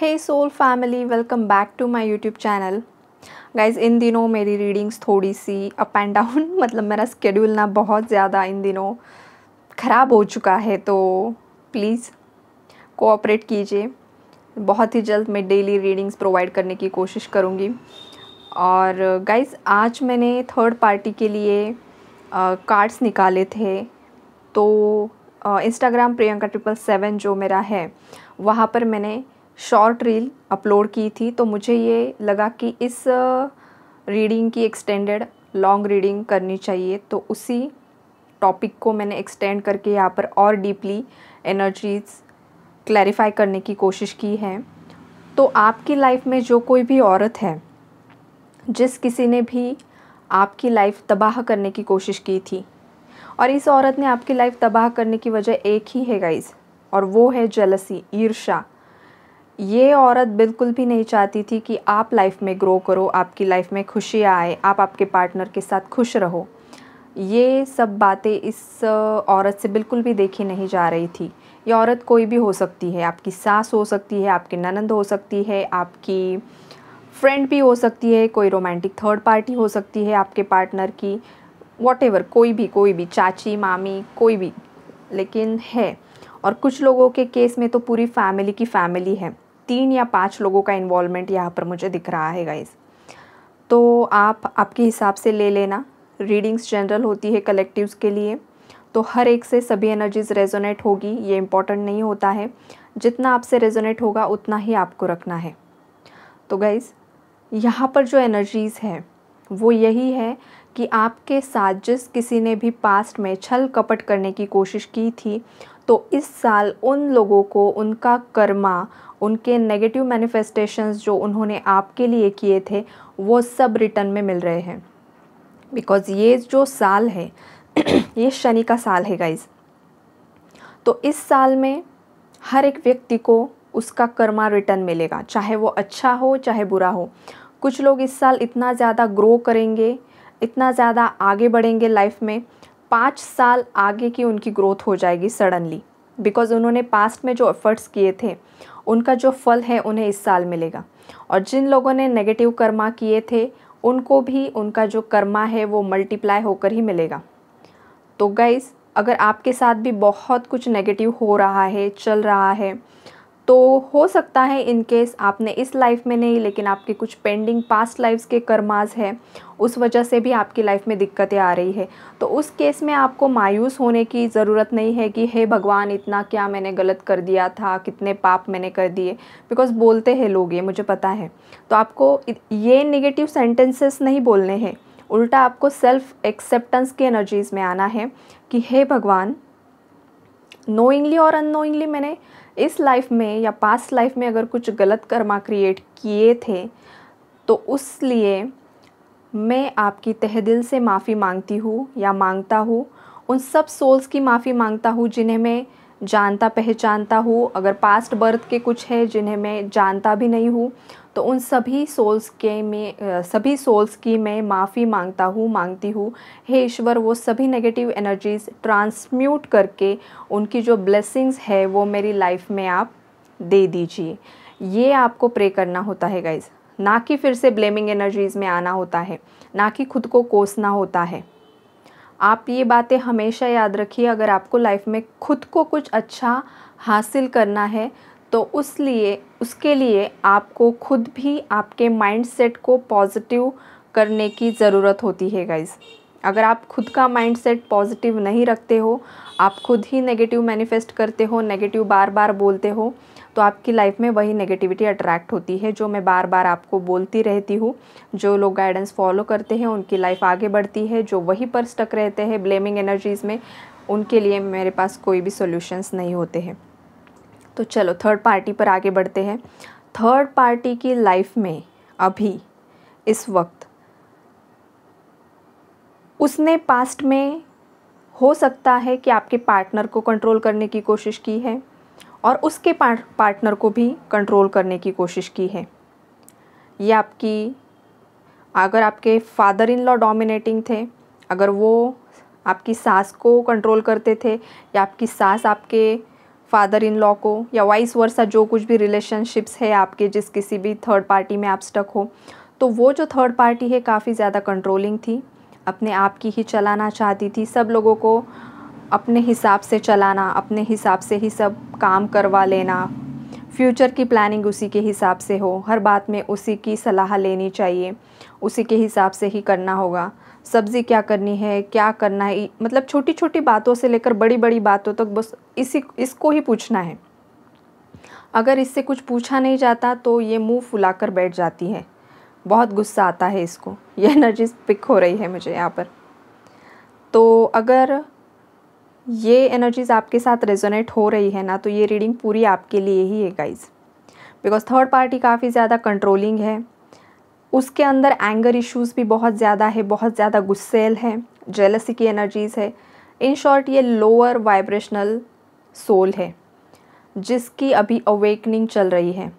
Hey soul family, welcome back to my YouTube channel. Guys, इन दिनों मेरी readings थोड़ी सी अप एंड डाउन मतलब मेरा स्केड्यूल ना बहुत ज़्यादा इन दिनों ख़राब हो चुका है, तो प्लीज़ कोऑपरेट कीजिए। बहुत ही जल्द मैं डेली रीडिंग्स प्रोवाइड करने की कोशिश करूँगी। और गाइज़, आज मैंने थर्ड पार्टी के लिए कार्ड्स निकाले थे। तो इंस्टाग्राम प्रियंका 777 जो मेरा है, वहाँ पर मैंने शॉर्ट रील अपलोड की थी। तो मुझे ये लगा कि इस रीडिंग की एक्सटेंडेड लॉन्ग रीडिंग करनी चाहिए, तो उसी टॉपिक को मैंने एक्सटेंड करके यहाँ पर और डीपली एनर्जीज़ क्लैरिफाई करने की कोशिश की है। तो आपकी लाइफ में जो कोई भी औरत है, जिस किसी ने भी आपकी लाइफ तबाह करने की कोशिश की थी, और इस औरत ने आपकी लाइफ तबाह करने की वजह एक ही है गाइज़, और वो है जेलसी, ईर्ष्या। ये औरत बिल्कुल भी नहीं चाहती थी कि आप लाइफ में ग्रो करो, आपकी लाइफ में खुशियाँ आए, आप आपके पार्टनर के साथ खुश रहो। ये सब बातें इस औरत से बिल्कुल भी देखी नहीं जा रही थी। ये औरत कोई भी हो सकती है, आपकी सास हो सकती है, आपकी ननंद हो सकती है, आपकी फ्रेंड भी हो सकती है, कोई रोमांटिक थर्ड पार्टी हो सकती है आपके पार्टनर की, वॉटेवर, कोई भी, चाची, मामी, कोई भी, लेकिन है। और कुछ लोगों के केस में तो पूरी फैमिली की फैमिली है। 3 या 5 लोगों का इन्वॉल्वमेंट यहाँ पर मुझे दिख रहा है गाइस। तो आप आपके हिसाब से ले लेना। रीडिंग्स जनरल होती है कलेक्टिव्स के लिए, तो हर एक से सभी एनर्जीज़ रेजोनेट होगी, ये इम्पॉर्टेंट नहीं होता है। जितना आपसे रेजोनेट होगा उतना ही आपको रखना है। तो गाइस, यहाँ पर जो एनर्जीज़ है वो यही है कि आपके साथ जिस किसी ने भी पास्ट में छल कपट करने की कोशिश की थी, तो इस साल उन लोगों को उनका कर्मा, उनके नेगेटिव मैनिफेस्टेशंस जो उन्होंने आपके लिए किए थे, वो सब रिटर्न में मिल रहे हैं। बिकॉज़ ये जो साल है ये शनि का साल है गाइज़। तो इस साल में हर एक व्यक्ति को उसका कर्मा रिटर्न मिलेगा, चाहे वो अच्छा हो चाहे बुरा हो। कुछ लोग इस साल इतना ज़्यादा ग्रो करेंगे, इतना ज़्यादा आगे बढ़ेंगे लाइफ में, 5 साल आगे की उनकी ग्रोथ हो जाएगी सडनली। बिकॉज़ उन्होंने पास्ट में जो एफ़र्ट्स किए थे, उनका जो फल है उन्हें इस साल मिलेगा। और जिन लोगों ने नेगेटिव कर्मा किए थे, उनको भी उनका जो कर्मा है वो मल्टीप्लाई होकर ही मिलेगा। तो गाइज़, अगर आपके साथ भी बहुत कुछ नेगेटिव हो रहा है, चल रहा है, तो हो सकता है इन केस आपने इस लाइफ में नहीं, लेकिन आपके कुछ पेंडिंग पास्ट लाइफ्स के कर्मास है, उस वजह से भी आपकी लाइफ में दिक्कतें आ रही है। तो उस केस में आपको मायूस होने की ज़रूरत नहीं है कि हे भगवान, इतना क्या मैंने गलत कर दिया था, कितने पाप मैंने कर दिए। बिकॉज़ बोलते हैं लोग, ये मुझे पता है। तो आपको ये नेगेटिव सेंटेंसेस नहीं बोलने हैं, उल्टा आपको सेल्फ एक्सेप्टेंस की एनर्जीज़ में आना है कि हे भगवान, नोइंगली और अननोइंगली मैंने इस लाइफ में या पास्ट लाइफ में अगर कुछ गलत कर्मा क्रिएट किए थे, तो उस लिए मैं आपकी तहे दिल से माफ़ी मांगती हूँ या मांगता हूँ। उन सब सोल्स की माफ़ी मांगता हूँ जिन्हें मैं जानता पहचानता हूँ। अगर पास्ट बर्थ के कुछ है जिन्हें मैं जानता भी नहीं हूँ, तो उन सभी सोल्स की मैं माफ़ी मांगती हूँ। हे ईश्वर, वो सभी नेगेटिव एनर्जीज़ ट्रांसम्यूट करके उनकी जो ब्लेसिंग्स है वो मेरी लाइफ में आप दे दीजिए। ये आपको प्रे करना होता है गाइज़, ना कि फिर से ब्लेमिंग एनर्जीज़ में आना होता है, ना कि खुद को कोसना होता है। आप ये बातें हमेशा याद रखिए। अगर आपको लाइफ में खुद को कुछ अच्छा हासिल करना है, तो उसके लिए आपको खुद भी आपके माइंडसेट को पॉजिटिव करने की ज़रूरत होती है गाइज़। अगर आप खुद का माइंडसेट पॉजिटिव नहीं रखते हो, आप खुद ही नेगेटिव मैनिफेस्ट करते हो, नेगेटिव बार बार बोलते हो, तो आपकी लाइफ में वही नेगेटिविटी अट्रैक्ट होती है, जो मैं बार बार आपको बोलती रहती हूँ। जो लोग गाइडेंस फॉलो करते हैं उनकी लाइफ आगे बढ़ती है, जो वहीं पर स्टक रहते हैं ब्लेमिंग एनर्जीज़ में, उनके लिए मेरे पास कोई भी सॉल्यूशंस नहीं होते हैं। तो चलो थर्ड पार्टी पर आगे बढ़ते हैं। थर्ड पार्टी की लाइफ में अभी इस वक्त उसने पास्ट में हो सकता है कि आपके पार्टनर को कंट्रोल करने की कोशिश की है, और उसके पार्टनर को भी कंट्रोल करने की कोशिश की है। ये अगर आपके फादर इन लॉ डोमिनेटिंग थे, अगर वो आपकी सास को कंट्रोल करते थे, या आपकी सास आपके फादर इन लॉ को, या वाइस वर्सा जो कुछ भी रिलेशनशिप्स है आपके, जिस किसी भी थर्ड पार्टी में आप स्टक हो, तो वो जो थर्ड पार्टी है काफ़ी ज़्यादा कंट्रोलिंग थी, अपने आप की ही चलाना चाहती थी, सब लोगों को अपने हिसाब से चलाना, अपने हिसाब से ही सब काम करवा लेना, फ्यूचर की प्लानिंग उसी के हिसाब से हो, हर बात में उसी की सलाह लेनी चाहिए, उसी के हिसाब से ही करना होगा, सब्ज़ी क्या करनी है, क्या करना है, मतलब छोटी छोटी बातों से लेकर बड़ी बड़ी बातों तक बस इसको ही पूछना है। अगर इससे कुछ पूछा नहीं जाता तो ये मुंह फुलाकर बैठ जाती है, बहुत गुस्सा आता है इसको। ये एनर्जी पिक हो रही है मुझे यहाँ पर। तो अगर ये एनर्जीज़ आपके साथ रेजोनेट हो रही है ना, तो ये रीडिंग पूरी आपके लिए ही है गाइज़, बिकॉज थर्ड पार्टी काफ़ी ज़्यादा कंट्रोलिंग है, उसके अंदर एंगर इश्यूज़ भी बहुत ज़्यादा है, बहुत ज़्यादा गुस्सेल है, जेलसी की एनर्जीज़ है। इन शॉर्ट ये लोअर वाइब्रेशनल सोल है जिसकी अभी अवेकनिंग चल रही है।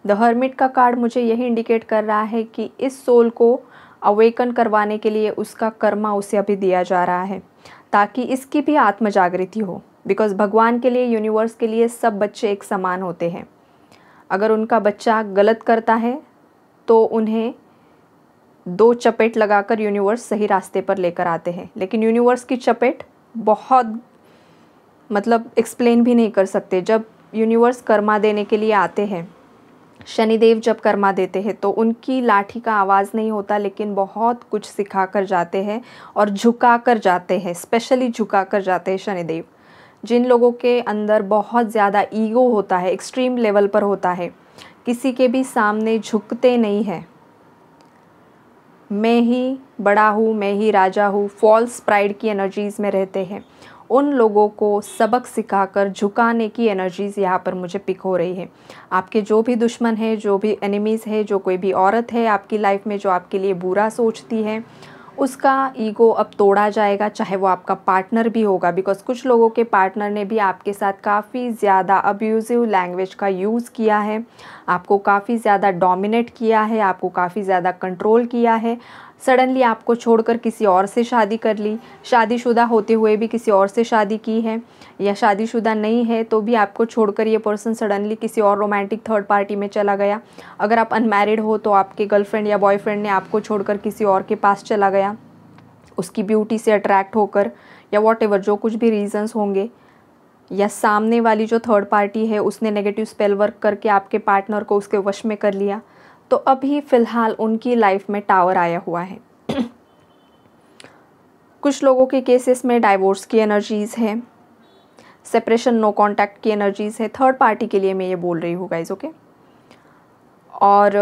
द हर्मिट का कार्ड मुझे यही इंडिकेट कर रहा है कि इस सोल को अवेकन करवाने के लिए उसका कर्मा उसे अभी दिया जा रहा है, ताकि इसकी भी आत्म जागृति हो। बिकॉज भगवान के लिए, यूनिवर्स के लिए सब बच्चे एक समान होते हैं। अगर उनका बच्चा गलत करता है तो उन्हें 2 चपेट लगाकर यूनिवर्स सही रास्ते पर लेकर आते हैं, लेकिन यूनिवर्स की चपेट बहुत मतलब एक्सप्लेन भी नहीं कर सकते। जब यूनिवर्स कर्मा देने के लिए आते हैं, शनिदेव जब कर्मा देते हैं, तो उनकी लाठी का आवाज़ नहीं होता, लेकिन बहुत कुछ सिखा कर जाते हैं और झुका कर जाते हैं, स्पेशली झुका कर जाते हैं शनिदेव। जिन लोगों के अंदर बहुत ज़्यादा ईगो होता है, एक्सट्रीम लेवल पर होता है, किसी के भी सामने झुकते नहीं हैं, मैं ही बड़ा हूँ, मैं ही राजा हूँ, फॉल्स प्राइड की एनर्जीज़ में रहते हैं, उन लोगों को सबक सिखाकर झुकाने की एनर्जीज़ यहाँ पर मुझे पिक हो रही है। आपके जो भी दुश्मन है, जो भी एनिमीज़ है, जो कोई भी औरत है आपकी लाइफ में जो आपके लिए बुरा सोचती है, उसका ईगो अब तोड़ा जाएगा, चाहे वो आपका पार्टनर भी होगा। बिकॉज कुछ लोगों के पार्टनर ने भी आपके साथ काफ़ी ज़्यादा अब्यूज़िव लैंग्वेज का यूज़ किया है, आपको काफ़ी ज़्यादा डोमिनेट किया है, आपको काफ़ी ज़्यादा कंट्रोल किया है। सडनली आपको छोड़कर किसी और से शादी कर ली, शादीशुदा होते हुए भी किसी और से शादी की है, या शादीशुदा नहीं है तो भी आपको छोड़कर ये पर्सन सडनली किसी और रोमांटिक थर्ड पार्टी में चला गया। अगर आप अनमैरिड हो तो आपके गर्लफ्रेंड या बॉयफ्रेंड ने आपको छोड़कर किसी और के पास चला गया, उसकी ब्यूटी से अट्रैक्ट होकर, या वॉटेवर जो कुछ भी रीज़न्स होंगे, या सामने वाली जो थर्ड पार्टी है उसने नेगेटिव स्पेल वर्क करके आपके पार्टनर को उसके वश में कर लिया। तो अभी फ़िलहाल उनकी लाइफ में टावर आया हुआ है। कुछ लोगों के केसेस में डाइवोर्स की एनर्जीज़ है, सेपरेशन, नो कांटेक्ट की एनर्जीज़ है, थर्ड पार्टी के लिए मैं ये बोल रही हूँ गाइज, ओके। और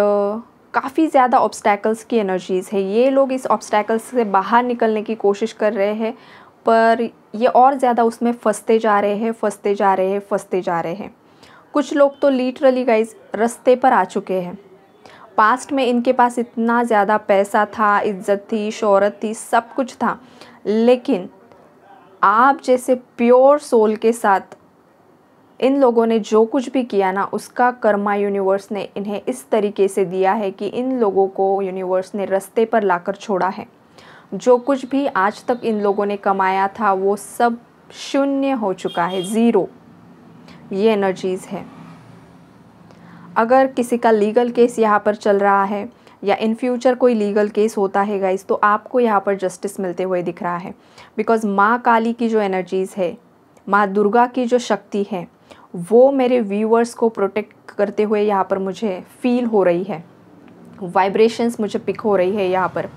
काफ़ी ज़्यादा ऑब्स्टैकल्स की एनर्जीज़ है। ये लोग इस ऑब्स्टैकल्स से बाहर निकलने की कोशिश कर रहे हैं, पर ये और ज़्यादा उसमें फंसते जा रहे हैं, फंसते जा रहे हैं, फंसते जा रहे हैं। कुछ लोग तो लिटरली गाइज रास्ते पर आ चुके हैं। पास्ट में इनके पास इतना ज़्यादा पैसा था, इज्जत थी, शोहरत थी, सब कुछ था, लेकिन आप जैसे प्योर सोल के साथ इन लोगों ने जो कुछ भी किया ना, उसका कर्मा यूनिवर्स ने इन्हें इस तरीके से दिया है कि इन लोगों को यूनिवर्स ने रास्ते पर लाकर छोड़ा है। जो कुछ भी आज तक इन लोगों ने कमाया था वो सब शून्य हो चुका है, ज़ीरो। ये एनर्जीज़ है। अगर किसी का लीगल केस यहाँ पर चल रहा है, या इन फ्यूचर कोई लीगल केस होता है गाइस, तो आपको यहाँ पर जस्टिस मिलते हुए दिख रहा है। बिकॉज़ माँ काली की जो एनर्जीज़ है, माँ दुर्गा की जो शक्ति है, वो मेरे व्यूअर्स को प्रोटेक्ट करते हुए यहाँ पर मुझे फील हो रही है। वाइब्रेशंस मुझे पिक हो रही है यहाँ पर।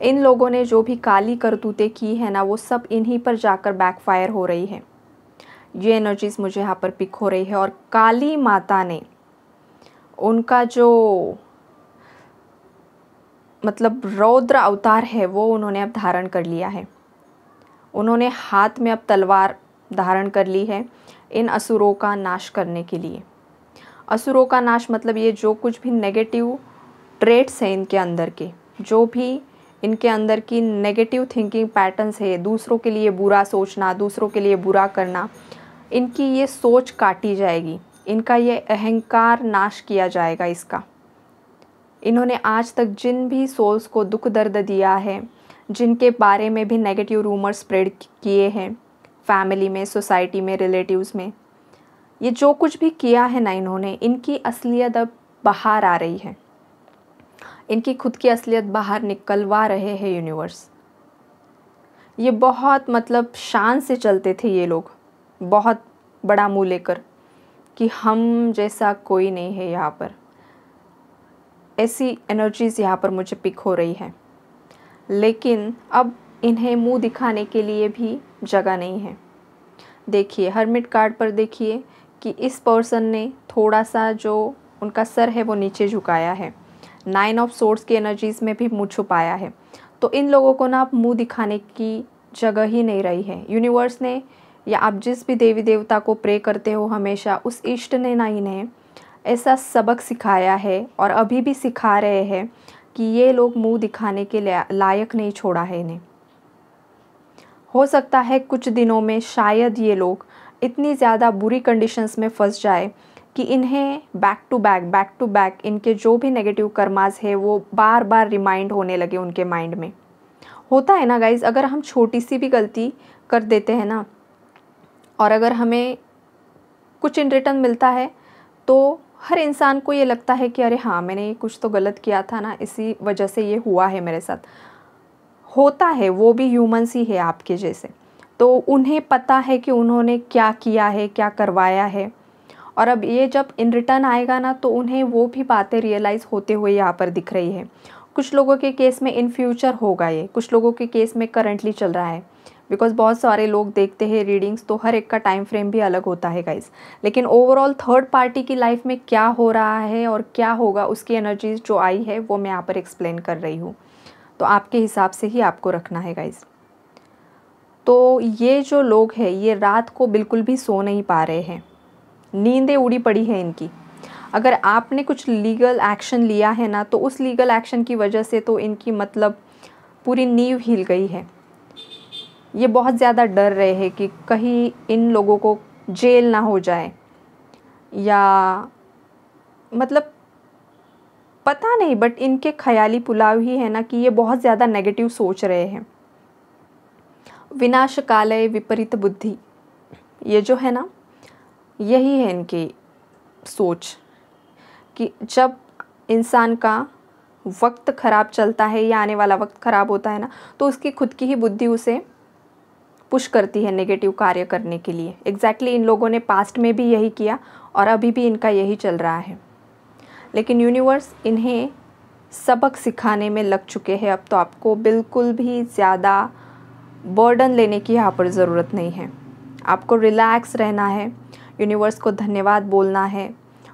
इन लोगों ने जो भी काली करतूतें की है ना, वो सब इन्हीं पर जाकर बैकफायर हो रही है। ये एनर्जीज़ मुझे यहाँ पर पिक हो रही है। और काली माता ने उनका जो मतलब रौद्र अवतार है वो उन्होंने अब धारण कर लिया है। उन्होंने हाथ में अब तलवार धारण कर ली है इन असुरों का नाश करने के लिए। असुरों का नाश मतलब ये जो कुछ भी नेगेटिव ट्रेट्स हैं इनके अंदर के, जो भी इनके अंदर की नेगेटिव थिंकिंग पैटर्न्स है, दूसरों के लिए बुरा सोचना, दूसरों के लिए बुरा करना, इनकी ये सोच काटी जाएगी, इनका ये अहंकार नाश किया जाएगा इसका। इन्होंने आज तक जिन भी सोल्स को दुख दर्द दिया है, जिनके बारे में भी नेगेटिव रूमर स्प्रेड किए हैं फैमिली में, सोसाइटी में, रिलेटिव्स में, ये जो कुछ भी किया है ना इन्होंने, इनकी असलियत अब बाहर आ रही है, इनकी खुद की असलियत बाहर निकलवा रहे हैं यूनिवर्स। ये बहुत मतलब शान से चलते थे ये लोग, बहुत बड़ा मुँह लेकर कि हम जैसा कोई नहीं है यहाँ पर। ऐसी एनर्जीज़ यहाँ पर मुझे पिक हो रही है, लेकिन अब इन्हें मुंह दिखाने के लिए भी जगह नहीं है। देखिए हर्मिट कार्ड पर देखिए कि इस पर्सन ने थोड़ा सा जो उनका सर है वो नीचे झुकाया है। 9 ऑफ सोर्ड्स की एनर्जीज़ में भी मुँह छुपाया है। तो इन लोगों को ना अब मुँह दिखाने की जगह ही नहीं रही है। यूनिवर्स ने, या आप जिस भी देवी देवता को प्रे करते हो हमेशा, उस इष्ट ने ना इन्हें ऐसा सबक सिखाया है और अभी भी सिखा रहे हैं कि ये लोग मुंह दिखाने के लायक नहीं छोड़ा है इन्हें। हो सकता है कुछ दिनों में शायद ये लोग इतनी ज़्यादा बुरी कंडीशंस में फंस जाए कि इन्हें बैक टू बैक इनके जो भी नेगेटिव कर्मास है वो बार बार रिमाइंड होने लगे उनके माइंड में। होता है ना गाइज़, अगर हम छोटी सी भी गलती कर देते हैं ना और अगर हमें कुछ इन रिटर्न मिलता है तो हर इंसान को ये लगता है कि अरे हाँ, मैंने कुछ तो गलत किया था ना, इसी वजह से ये हुआ है मेरे साथ। होता है, वो भी ह्यूमंस ही है आपके जैसे, तो उन्हें पता है कि उन्होंने क्या किया है, क्या करवाया है, और अब ये जब इन रिटर्न आएगा ना तो उन्हें वो भी बातें रियलाइज़ होते हुए यहाँ पर दिख रही है। कुछ लोगों के केस में इन फ्यूचर होगा ये, कुछ लोगों के केस में करंटली चल रहा है, बिकॉज बहुत सारे लोग देखते हैं रीडिंग्स, तो हर एक का टाइम फ्रेम भी अलग होता है गाइस। लेकिन ओवरऑल थर्ड पार्टी की लाइफ में क्या हो रहा है और क्या होगा, उसकी एनर्जीज जो आई है वो मैं यहाँ पर एक्सप्लेन कर रही हूँ, तो आपके हिसाब से ही आपको रखना है गाइस। तो ये जो लोग हैं ये रात को बिल्कुल भी सो नहीं पा रहे हैं, नींदें उड़ी पड़ी है इनकी। अगर आपने कुछ लीगल एक्शन लिया है ना तो उस लीगल एक्शन की वजह से तो इनकी मतलब पूरी नींव हिल गई है। ये बहुत ज़्यादा डर रहे हैं कि कहीं इन लोगों को जेल ना हो जाए, या मतलब पता नहीं, बट इनके ख्याली पुलाव ही है ना कि ये बहुत ज़्यादा नेगेटिव सोच रहे हैं। विनाश कालय विपरीत बुद्धि, ये जो है ना यही है इनकी सोच कि जब इंसान का वक्त ख़राब चलता है या आने वाला वक्त ख़राब होता है ना तो उसकी खुद की ही बुद्धि उसे पुश करती है नेगेटिव कार्य करने के लिए। एग्जैक्टली इन लोगों ने पास्ट में भी यही किया और अभी भी इनका यही चल रहा है, लेकिन यूनिवर्स इन्हें सबक सिखाने में लग चुके हैं। अब तो आपको बिल्कुल भी ज़्यादा बर्डन लेने की यहाँ पर ज़रूरत नहीं है, आपको रिलैक्स रहना है, यूनिवर्स को धन्यवाद बोलना है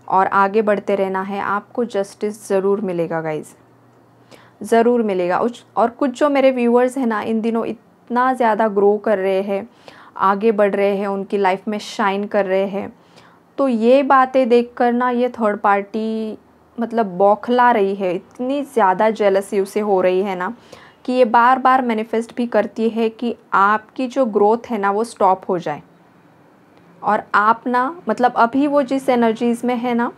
और आगे बढ़ते रहना है। आपको जस्टिस ज़रूर मिलेगा गाइज़, ज़रूर मिलेगा। और कुछ जो मेरे व्यूअर्स हैं ना इन दिनों इतना ज़्यादा ग्रो कर रहे हैं, आगे बढ़ रहे हैं, उनकी लाइफ में शाइन कर रहे हैं, तो ये बातें देखकर ना ये थर्ड पार्टी मतलब बौखला रही है, इतनी ज़्यादा जेलसी उसे हो रही है ना कि ये बार बार मैनिफेस्ट भी करती है कि आपकी जो ग्रोथ है ना वो स्टॉप हो जाए, और आप ना मतलब अभी वो जिस एनर्जीज़ में है ना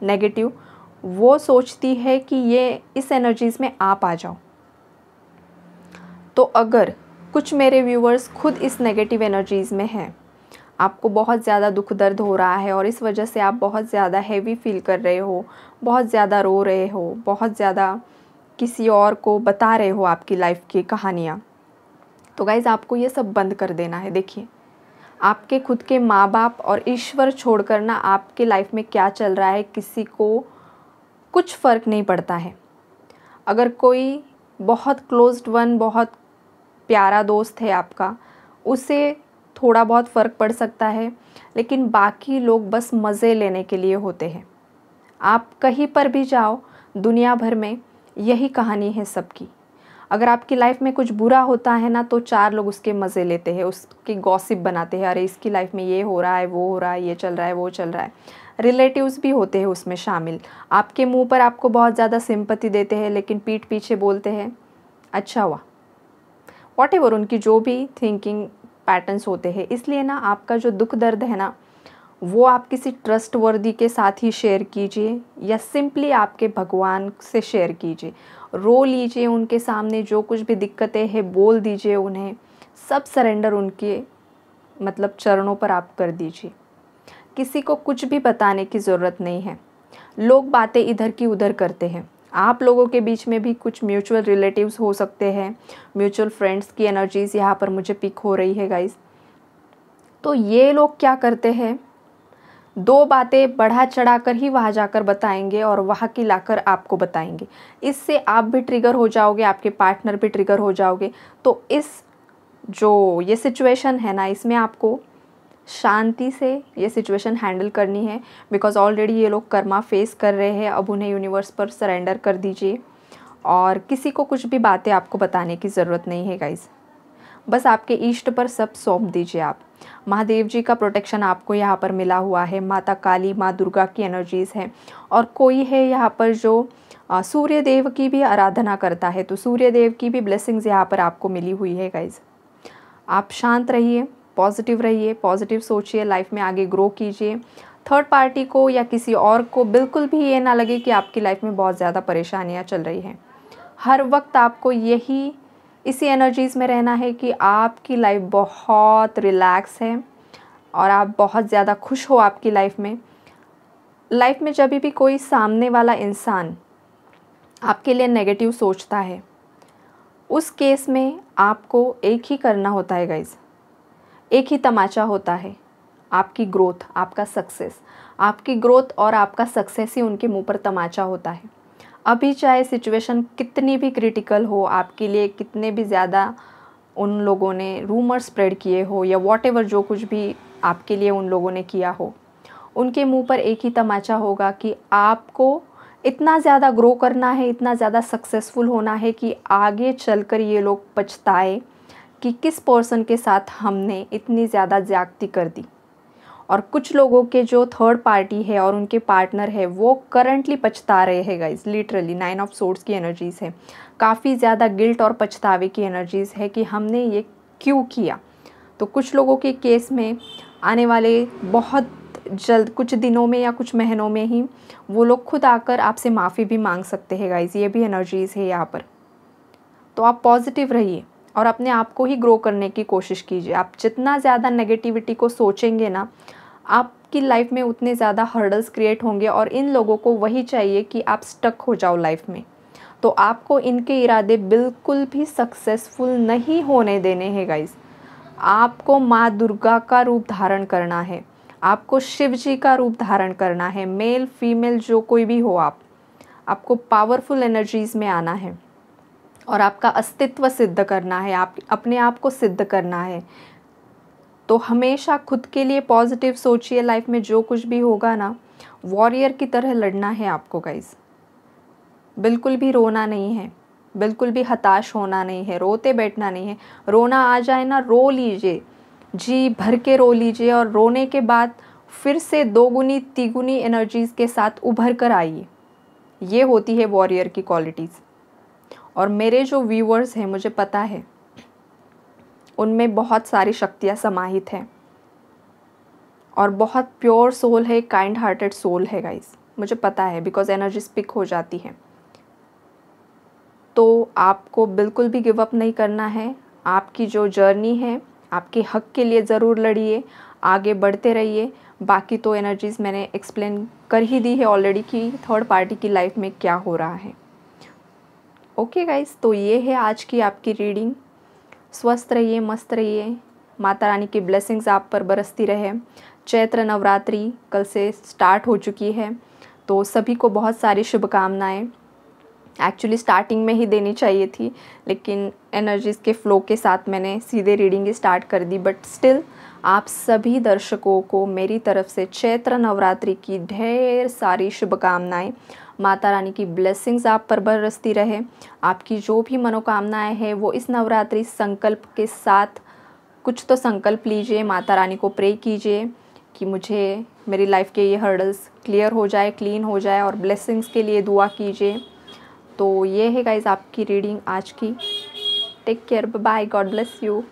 नेगेटिव, वो सोचती है कि ये इस एनर्जीज़ में आप आ जाओ। तो अगर कुछ मेरे व्यूअर्स खुद इस नेगेटिव एनर्जीज़ में हैं, आपको बहुत ज़्यादा दुख दर्द हो रहा है और इस वजह से आप बहुत ज़्यादा हैवी फील कर रहे हो, बहुत ज़्यादा रो रहे हो, बहुत ज़्यादा किसी और को बता रहे हो आपकी लाइफ की कहानियाँ, तो गाइज़ आपको ये सब बंद कर देना है। देखिए आपके खुद के माँ बाप और ईश्वर छोड़कर ना आपके लाइफ में क्या चल रहा है किसी को कुछ फ़र्क नहीं पड़ता है। अगर कोई बहुत क्लोज्ड वन, बहुत प्यारा दोस्त है आपका, उसे थोड़ा बहुत फ़र्क पड़ सकता है, लेकिन बाकी लोग बस मज़े लेने के लिए होते हैं। आप कहीं पर भी जाओ दुनिया भर में यही कहानी है सबकी। अगर आपकी लाइफ में कुछ बुरा होता है ना तो 4 लोग उसके मज़े लेते हैं, उसकी गॉसिप बनाते हैं, अरे इसकी लाइफ में ये हो रहा है, वो हो रहा है, ये चल रहा है, वो चल रहा है। रिलेटिव्स भी होते हैं उसमें शामिल, आपके मुंह पर आपको बहुत ज़्यादा सिंपैथी देते हैं लेकिन पीठ पीछे बोलते हैं अच्छा हुआ, व्हाटएवर उनकी जो भी थिंकिंग पैटर्न्स होते हैं। इसलिए ना आपका जो दुख दर्द है ना वो आप किसी ट्रस्टवर्दी के साथ ही शेयर कीजिए, या सिंपली आपके भगवान से शेयर कीजिए, रो लीजिए उनके सामने, जो कुछ भी दिक्कतें हैं बोल दीजिए उन्हें, सब सरेंडर उनके मतलब चरणों पर आप कर दीजिए। किसी को कुछ भी बताने की ज़रूरत नहीं है। लोग बातें इधर की उधर करते हैं। आप लोगों के बीच में भी कुछ म्यूचुअल रिलेटिव्स हो सकते हैं, म्यूचुअल फ्रेंड्स की एनर्जीज़ यहाँ पर मुझे पिक हो रही है गाइस। तो ये लोग क्या करते हैं, दो बातें बढ़ा चढ़ा कर ही वहाँ जाकर बताएंगे और वहाँ की लाकर आपको बताएंगे। इससे आप भी ट्रिगर हो जाओगे, आपके पार्टनर भी ट्रिगर हो जाओगे। तो ये सिचुएशन है ना, इसमें आपको शांति से ये सिचुएशन हैंडल करनी है, बिकॉज़ ऑलरेडी ये लोग कर्मा फेस कर रहे हैं। अब उन्हें यूनिवर्स पर सरेंडर कर दीजिए और किसी को कुछ भी बातें आपको बताने की ज़रूरत नहीं है गाइज़। बस आपके इष्ट पर सब सौंप दीजिए आप। महादेव जी का प्रोटेक्शन आपको यहाँ पर मिला हुआ है, माता काली, माँ दुर्गा की एनर्जीज़ हैं, और कोई है यहाँ पर जो सूर्य देव की भी आराधना करता है, तो सूर्य देव की भी ब्लेसिंग्स यहाँ पर आपको मिली हुई है गाइज़। आप शांत रहिए, पॉजिटिव रहिए, पॉजिटिव सोचिए, लाइफ में आगे ग्रो कीजिए। थर्ड पार्टी को या किसी और को बिल्कुल भी ये ना लगे कि आपकी लाइफ में बहुत ज़्यादा परेशानियाँ चल रही हैं। हर वक्त आपको इसी एनर्जीज़ में रहना है कि आपकी लाइफ बहुत रिलैक्स है और आप बहुत ज़्यादा खुश हो आपकी लाइफ में। लाइफ में जब भी कोई सामने वाला इंसान आपके लिए नेगेटिव सोचता है, उस केस में आपको एक ही करना होता है गाइज़, एक ही तमाचा होता है, आपकी ग्रोथ, आपका सक्सेस। आपकी ग्रोथ और आपका सक्सेस ही उनके मुंह पर तमाचा होता है। अभी चाहे सिचुएशन कितनी भी क्रिटिकल हो आपके लिए, कितने भी ज़्यादा उन लोगों ने रूमर स्प्रेड किए हो या वॉटेवर जो कुछ भी आपके लिए उन लोगों ने किया हो, उनके मुंह पर एक ही तमाचा होगा कि आपको इतना ज़्यादा ग्रो करना है, इतना ज़्यादा सक्सेसफुल होना है कि आगे चलकर ये लोग पछताए कि किस पर्सन के साथ हमने इतनी ज़्यादा ज़्यादती कर दी। और कुछ लोगों के जो थर्ड पार्टी है और उनके पार्टनर है वो करंटली पछता रहे हैं गाइस। लिटरली 9 ऑफ सोर्ड्स की एनर्जीज़ है, काफ़ी ज़्यादा गिल्ट और पछतावे की एनर्जीज़ है कि हमने ये क्यों किया। तो कुछ लोगों के केस में आने वाले बहुत जल्द, कुछ दिनों में या कुछ महीनों में ही वो लोग खुद आकर आपसे माफ़ी भी मांग सकते हैं गाइस। ये भी एनर्जीज़ है यहाँ पर। तो आप पॉजिटिव रहिए और अपने आप को ही ग्रो करने की कोशिश कीजिए। आप जितना ज़्यादा नेगेटिविटी को सोचेंगे ना, आपकी लाइफ में उतने ज़्यादा हर्डल्स क्रिएट होंगे और इन लोगों को वही चाहिए कि आप स्टक हो जाओ लाइफ में। तो आपको इनके इरादे बिल्कुल भी सक्सेसफुल नहीं होने देने हैं गाइस। आपको माँ दुर्गा का रूप धारण करना है, आपको शिव जी का रूप धारण करना है। मेल फीमेल जो कोई भी हो, आपको पावरफुल एनर्जीज़ में आना है और आपका अस्तित्व सिद्ध करना है, आप अपने आप को सिद्ध करना है। तो हमेशा खुद के लिए पॉजिटिव सोचिए। लाइफ में जो कुछ भी होगा ना, वॉरियर की तरह लड़ना है आपको गाइस। बिल्कुल भी रोना नहीं है, बिल्कुल भी हताश होना नहीं है, रोते बैठना नहीं है। रोना आ जाए ना, रो लीजिए, जी भर के रो लीजिए और रोने के बाद फिर से दोगुनी तिगुनी एनर्जीज़ के साथ उभर कर आइए। ये होती है वॉरियर की क्वालिटीज़। और मेरे जो व्यूअर्स हैं, मुझे पता है उनमें बहुत सारी शक्तियाँ समाहित हैं और बहुत प्योर सोल है, काइंड हार्टेड सोल है गाइस। मुझे पता है, बिकॉज एनर्जी स्पिक हो जाती है। तो आपको बिल्कुल भी गिव अप नहीं करना है। आपकी जो जर्नी है, आपके हक के लिए ज़रूर लड़िए, आगे बढ़ते रहिए। बाकी तो एनर्जीज़ मैंने एक्सप्लेन कर ही दी है ऑलरेडी कि थर्ड पार्टी की लाइफ में क्या हो रहा है। ओके गाइस, तो ये है आज की आपकी रीडिंग। स्वस्थ रहिए, मस्त रहिए, माता रानी की ब्लेसिंग्स आप पर बरसती रहे। चैत्र नवरात्रि कल से स्टार्ट हो चुकी है, तो सभी को बहुत सारी शुभकामनाएं। एक्चुअली स्टार्टिंग में ही देनी चाहिए थी, लेकिन एनर्जीज़ के फ्लो के साथ मैंने सीधे रीडिंग स्टार्ट कर दी। बट स्टिल आप सभी दर्शकों को मेरी तरफ से चैत्र नवरात्रि की ढेर सारी शुभकामनाएं। माता रानी की ब्लेसिंग्स आप पर बरसती रहे। आपकी जो भी मनोकामनाएं हैं वो इस नवरात्रि संकल्प के साथ कुछ तो संकल्प लीजिए, माता रानी को प्रे कीजिए कि मुझे मेरी लाइफ के ये हर्डल्स क्लियर हो जाए, क्लीन हो जाए, और ब्लेसिंग्स के लिए दुआ कीजिए। तो ये है गाइज आपकी रीडिंग आज की। Take care, bye, God bless you.